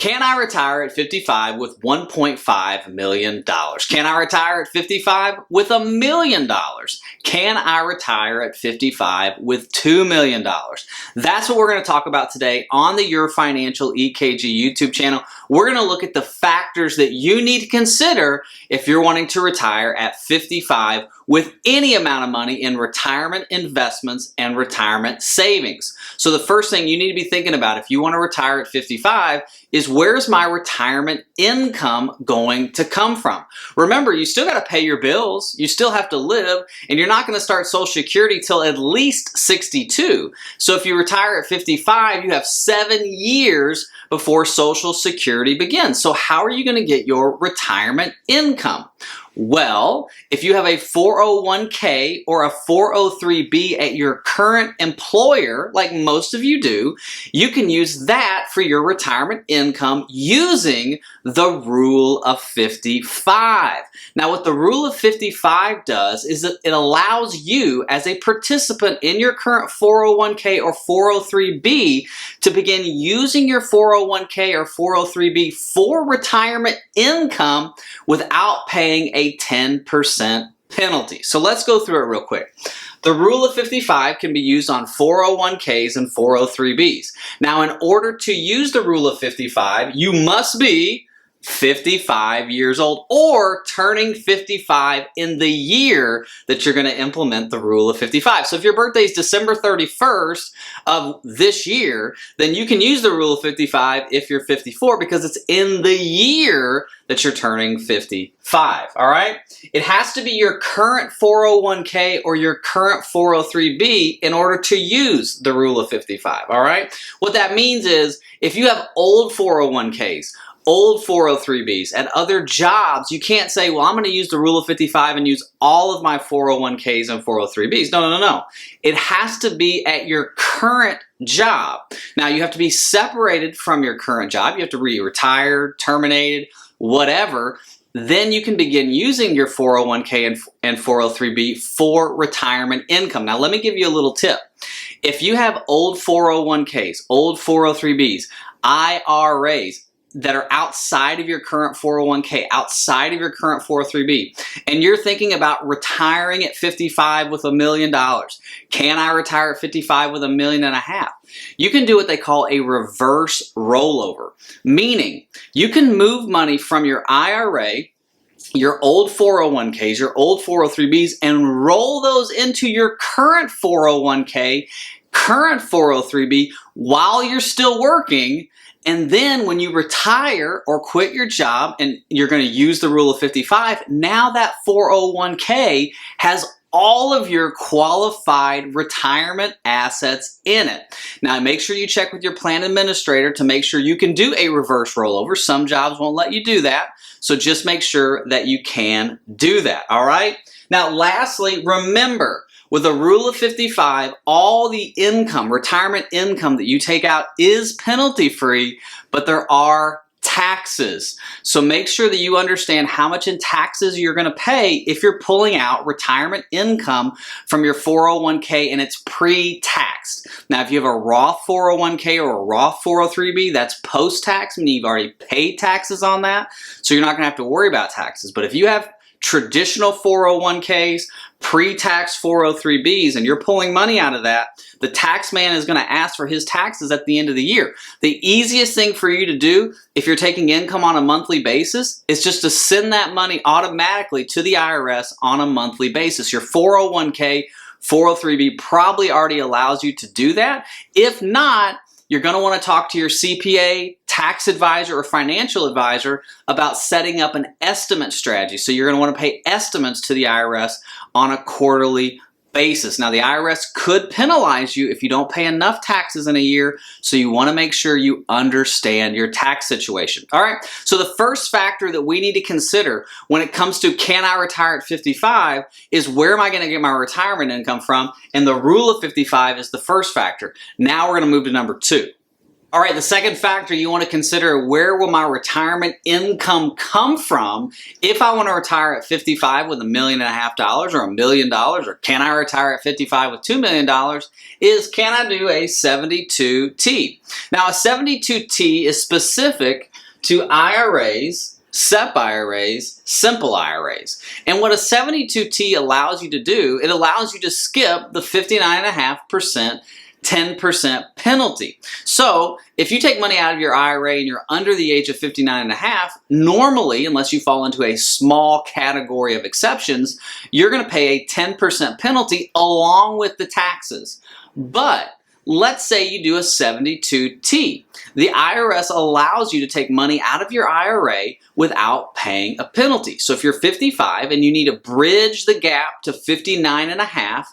Can I retire at 55 with $1.5 million? Can I retire at 55 with $1 million? Can I retire at 55 with $2 million? That's what we're going to talk about today on the Your Financial EKG YouTube channel. We're going to look at the factors that you need to consider if you're wanting to retire at 55 with any amount of money in retirement investments and retirement savings. So the first thing you need to be thinking about if you want to retire at 55 is, where's my retirement income going to come from? Remember, you still got to pay your bills, you still have to live, and you're not going to start Social Security till at least 62. So if you retire at 55, you have 7 years before Social Security begins. So how are you going to get your retirement income? Well, if you have a 401k or a 403b at your current employer, like most of you do, you can use that for your retirement income using the Rule of 55. Now, what the Rule of 55 does is that it allows you as a participant in your current 401k or 403b to begin using your 401k or 403b for retirement income without paying a 10% penalty. So let's go through it real quick. The Rule of 55 can be used on 401ks and 403bs. Now, in order to use the Rule of 55, you must be 55 years old or turning 55 in the year that you're going to implement the Rule of 55. So if your birthday is December 31st of this year, then you can use the Rule of 55 if you're 54 because it's in the year that you're turning 55, all right? It has to be your current 401k or your current 403b in order to use the Rule of 55, all right? What that means is if you have old 401ks, old 403bs at other jobs, you can't say, well, I'm going to use the Rule of 55 and use all of my 401ks and 403bs. No. It has to be at your current job. Now, you have to be separated from your current job. You have to be retired, terminated, whatever. Then you can begin using your 401k and 403b for retirement income. Now, let me give you a little tip. If you have old 401ks, old 403bs, IRAs, that are outside of your current 401k, outside of your current 403b, and you're thinking about retiring at 55 with $1 million. Can I retire at 55 with $1.5 million? You can do what they call a reverse rollover, meaning you can move money from your IRA, your old 401ks, your old 403bs, and roll those into your current 401k, current 403b while you're still working. And then when you retire or quit your job and you're going to use the Rule of 55, now that 401k has all of your qualified retirement assets in it. Now, make sure you check with your plan administrator to make sure you can do a reverse rollover. Some jobs won't let you do that, so just make sure that you can do that, all right? Now, lastly, remember, with a Rule of 55, all the income, retirement income that you take out is penalty-free, but there are taxes. So make sure that you understand how much in taxes you're going to pay if you're pulling out retirement income from your 401k and it's pre-taxed. Now, if you have a Roth 401k or a Roth 403b, that's post-tax, meaning you've already paid taxes on that, so you're not going to have to worry about taxes. But if you have traditional 401ks, pre-tax 403bs, and you're pulling money out of that, the tax man is going to ask for his taxes at the end of the year. The easiest thing for you to do if you're taking income on a monthly basis is just to send that money automatically to the IRS on a monthly basis. Your 401k, 403b probably already allows you to do that. If not, you're going to want to talk to your CPA, tax advisor, or financial advisor about setting up an estimate strategy. So you're going to want to pay estimates to the IRS on a quarterly basis. Now, the IRS could penalize you if you don't pay enough taxes in a year, so you want to make sure you understand your tax situation. All right, so the first factor that we need to consider when it comes to can I retire at 55 is, where am I going to get my retirement income from? And the Rule of 55 is the first factor. Now we're going to move to number 2. All right, the second factor you want to consider, where will my retirement income come from if I want to retire at 55 with $1.5 million or $1 million, or can I retire at 55 with $2 million, is can I do a 72T? Now, a 72T is specific to IRAs, SEP IRAs, simple IRAs. And what a 72T allows you to do, it allows you to skip the 59.5% 10% penalty. So if you take money out of your IRA and you're under the age of 59.5, normally, unless you fall into a small category of exceptions, you're going to pay a 10% penalty along with the taxes. But let's say you do a 72T. The IRS allows you to take money out of your IRA without paying a penalty. So if you're 55 and you need to bridge the gap to 59.5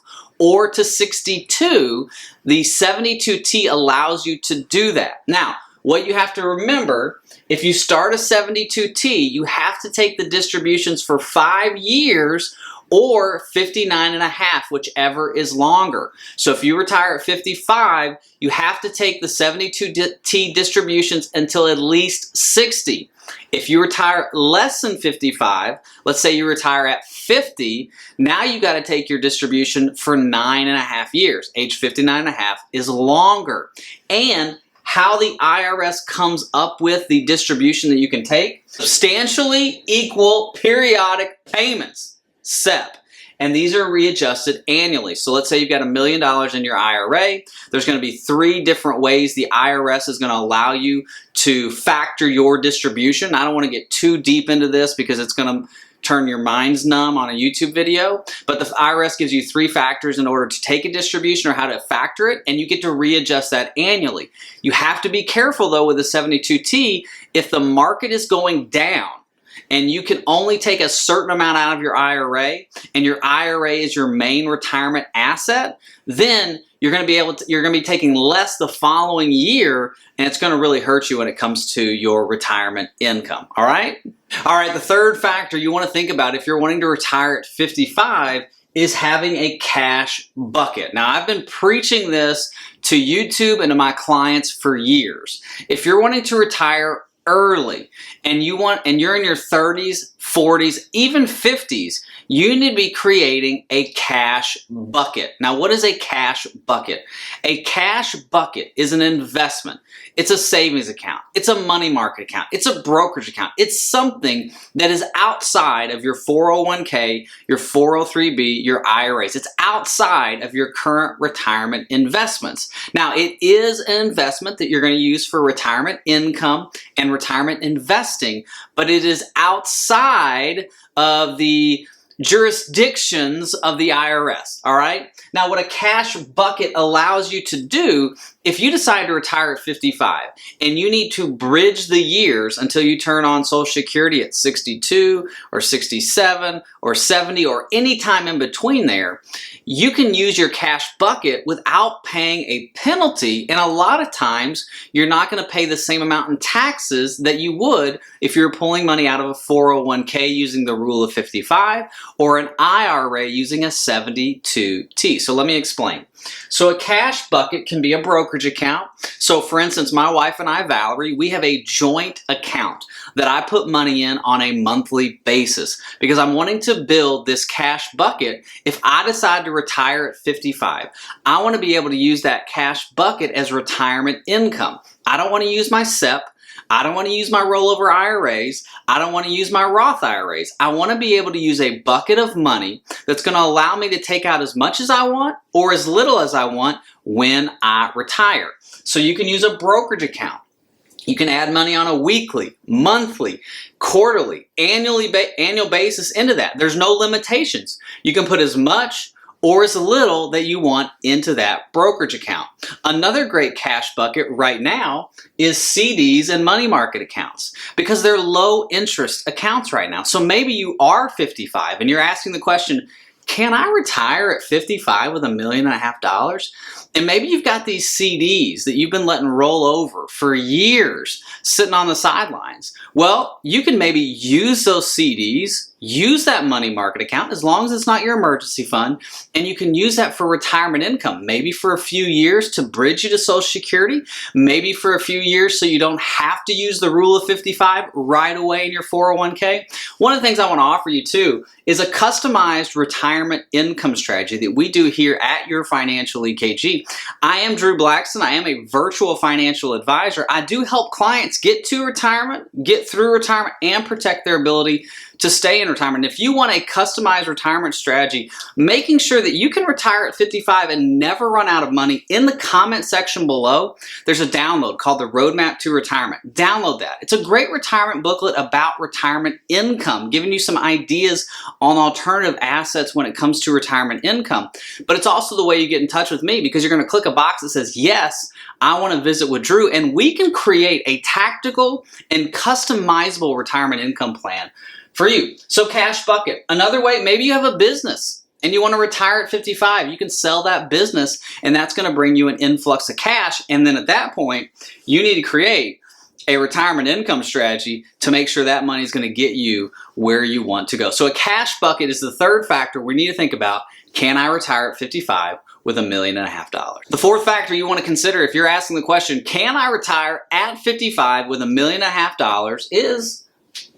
or to 62, the 72T allows you to do that. Now, what you have to remember, if you start a 72T, you have to take the distributions for 5 years or 59.5, whichever is longer. So if you retire at 55, you have to take the 72T distributions until at least 60. If you retire less than 55, let's say you retire at 50, now you got to take your distribution for 9.5 years. Age 59.5 is longer. And how the IRS comes up with the distribution that you can take, substantially equal periodic payments, SEP. And these are readjusted annually. So let's say you've got $1 million in your IRA. There's going to be 3 different ways the IRS is going to allow you to factor your distribution. I don't want to get too deep into this because it's going to turn your minds numb on a YouTube video. But the IRS gives you 3 factors in order to take a distribution or how to factor it, and you get to readjust that annually. You have to be careful though with the 72T. If the market is going down, and you can only take a certain amount out of your IRA, and your IRA is your main retirement asset, then you're going to be taking less the following year, and it's going to really hurt you when it comes to your retirement income. All right? All right, the third factor you want to think about if you're wanting to retire at 55 is having a cash bucket. Now, I've been preaching this to YouTube and to my clients for years. If you're wanting to retire early and you're in your 30s, 40s, even 50s, you need to be creating a cash bucket. Now, what is a cash bucket? A cash bucket is an investment. It's a savings account. It's a money market account. It's a brokerage account. It's something that is outside of your 401k, your 403b, your IRAs. It's outside of your current retirement investments. Now, it is an investment that you're going to use for retirement income and retirement investing, but it is outside of the jurisdictions of the IRS, all right? Now, what a cash bucket allows you to do, if you decide to retire at 55 and you need to bridge the years until you turn on Social Security at 62 or 67 or 70 or any time in between there, you can use your cash bucket without paying a penalty, and a lot of times you're not going to pay the same amount in taxes that you would if you're pulling money out of a 401k using the rule of 55 or an IRA using a 72T. So let me explain. So a cash bucket can be a brokerage account. So for instance, my wife and I, Valerie, we have a joint account that I put money in on a monthly basis because I'm wanting to build this cash bucket. If I decide to retire at 55, I want to be able to use that cash bucket as retirement income. I don't want to use my SEP. I don't want to use my rollover IRAs. I don't want to use my Roth IRAs. I want to be able to use a bucket of money that's going to allow me to take out as much as I want or as little as I want when I retire. So you can use a brokerage account. You can add money on a weekly, monthly, quarterly, annual basis into that. There's no limitations. You can put as much or as little that you want into that brokerage account. Another great cash bucket right now is CDs and money market accounts because they're low interest accounts right now. So maybe you are 55 and you're asking the question, can I retire at 55 with $1.5 million? And maybe you've got these CDs that you've been letting roll over for years sitting on the sidelines. Well, you can maybe use those CDs use that money market account as long as it's not your emergency fund, and you can use that for retirement income, maybe for a few years to bridge you to Social Security, maybe for a few years so you don't have to use the rule of 55 right away in your 401k. One of the things I want to offer you too is a customized retirement income strategy that we do here at Your Financial EKG. I am Drew Blackson. I am a virtual financial advisor. I do help clients get to retirement, get through retirement, and protect their ability to stay in retirement. If you want a customized retirement strategy, making sure that you can retire at 55 and never run out of money, in the comment section below, there's a download called the Roadmap to Retirement. Download that. It's a great retirement booklet about retirement income, giving you some ideas on alternative assets when it comes to retirement income. But it's also the way you get in touch with me, because you're going to click a box that says, yes, I want to visit with Drew, and we can create a tactical and customizable retirement income plan for you. So Cash Bucket. Another way, maybe you have a business and you want to retire at 55. You can sell that business and that's going to bring you an influx of cash. And then at that point, you need to create a retirement income strategy to make sure that money is going to get you where you want to go. So a cash bucket is the third factor we need to think about. Can I retire at 55 with $1.5 million? The fourth factor you want to consider if you're asking the question, can I retire at 55 with $1.5 million, is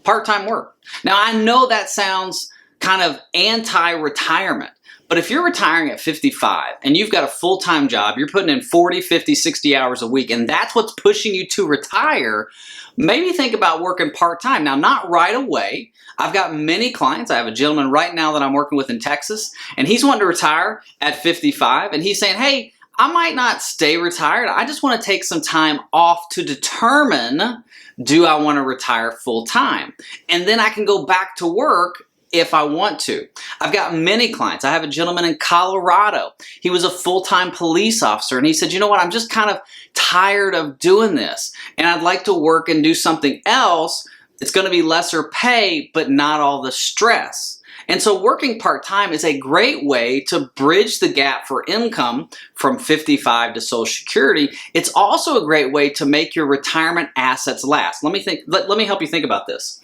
part-time work. Now, I know that sounds kind of anti-retirement, but if you're retiring at 55 and you've got a full-time job, you're putting in 40, 50, 60 hours a week, and that's what's pushing you to retire, maybe think about working part-time. Now, not right away. I've got many clients. I have a gentleman right now that I'm working with in Texas, and he's wanting to retire at 55, and he's saying, hey, I might not stay retired. I just want to take some time off to determine, do I want to retire full time? And then I can go back to work if I want to. I've got many clients. I have a gentleman in Colorado. He was a full-time police officer, and he said, you know what, I'm just kind of tired of doing this, and I'd like to work and do something else. It's going to be lesser pay, but not all the stress. And so working part-time is a great way to bridge the gap for income from 55 to Social Security. It's also a great way to make your retirement assets last. Let me help you think about this.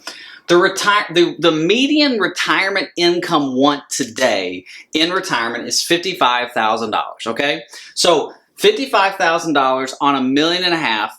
The median retirement income want today in retirement is $55,000, okay? So $55,000 on $1.5 million,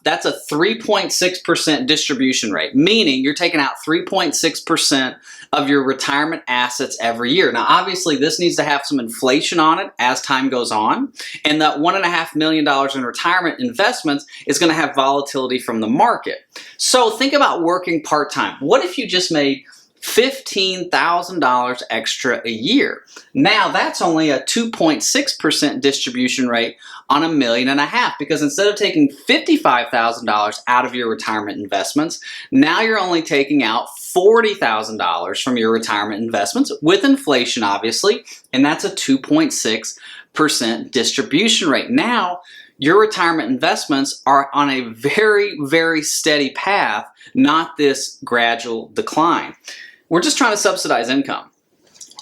that's a 3.6% distribution rate, meaning you're taking out 3.6% of your retirement assets every year. Now, obviously, this needs to have some inflation on it as time goes on, and that $1.5 million in retirement investments is going to have volatility from the market. So think about working part-time. What if you just made $15,000 extra a year? Now that's only a 2.6% distribution rate on $1.5 million, because instead of taking $55,000 out of your retirement investments, now you're only taking out $40,000 from your retirement investments with inflation, obviously, and that's a 2.6% distribution rate. Now your retirement investments are on a very, very steady path, not this gradual decline. We're just trying to subsidize income.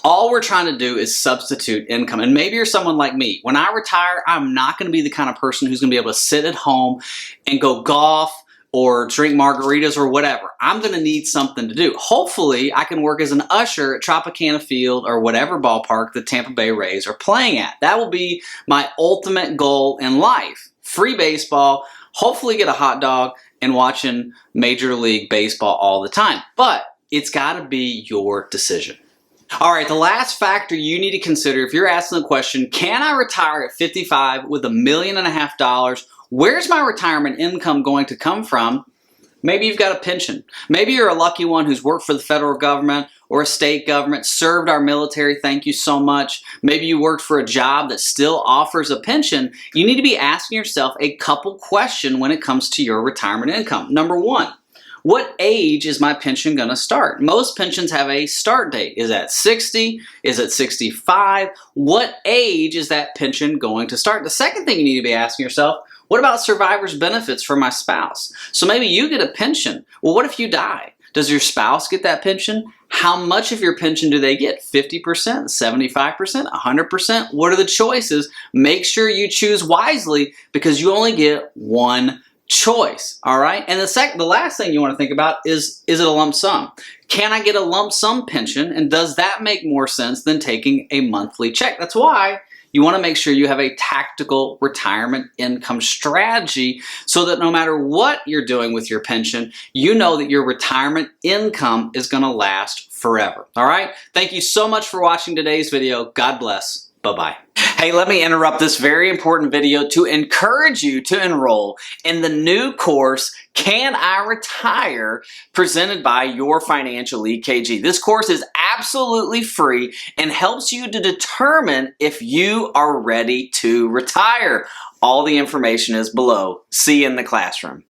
All we're trying to do is substitute income. And maybe you're someone like me. When I retire, I'm not going to be the kind of person who's going to be able to sit at home and go golf or drink margaritas or whatever. I'm going to need something to do. Hopefully, I can work as an usher at Tropicana Field or whatever ballpark the Tampa Bay Rays are playing at. That will be my ultimate goal in life. Free baseball, hopefully get a hot dog, and watching Major League Baseball all the time. But it's got to be your decision. All right, the last factor you need to consider if you're asking the question, can I retire at 55 with $1.5 million? Where's my retirement income going to come from? Maybe you've got a pension. Maybe you're a lucky one who's worked for the federal government or a state government, served our military, thank you so much. Maybe you worked for a job that still offers a pension. You need to be asking yourself a couple questions when it comes to your retirement income. Number one, what age is my pension going to start? Most pensions have a start date. Is that 60? Is it 65? What age is that pension going to start? The second thing you need to be asking yourself, what about survivor's benefits for my spouse? So maybe you get a pension. Well, what if you die? Does your spouse get that pension? How much of your pension do they get? 50%, 75%, 100%? What are the choices? Make sure you choose wisely, because you only get one choice, all right? And the last thing you want to think about is it a lump sum? Can I get a lump sum pension, and does that make more sense than taking a monthly check? That's why you want to make sure you have a tactical retirement income strategy so that no matter what you're doing with your pension, you know that your retirement income is going to last forever, all right? Thank you so much for watching today's video. God bless. Bye-bye. Hey, let me interrupt this very important video to encourage you to enroll in the new course, Can I Retire?, presented by Your Financial EKG. This course is absolutely free and helps you to determine if you are ready to retire. All the information is below. See you in the classroom.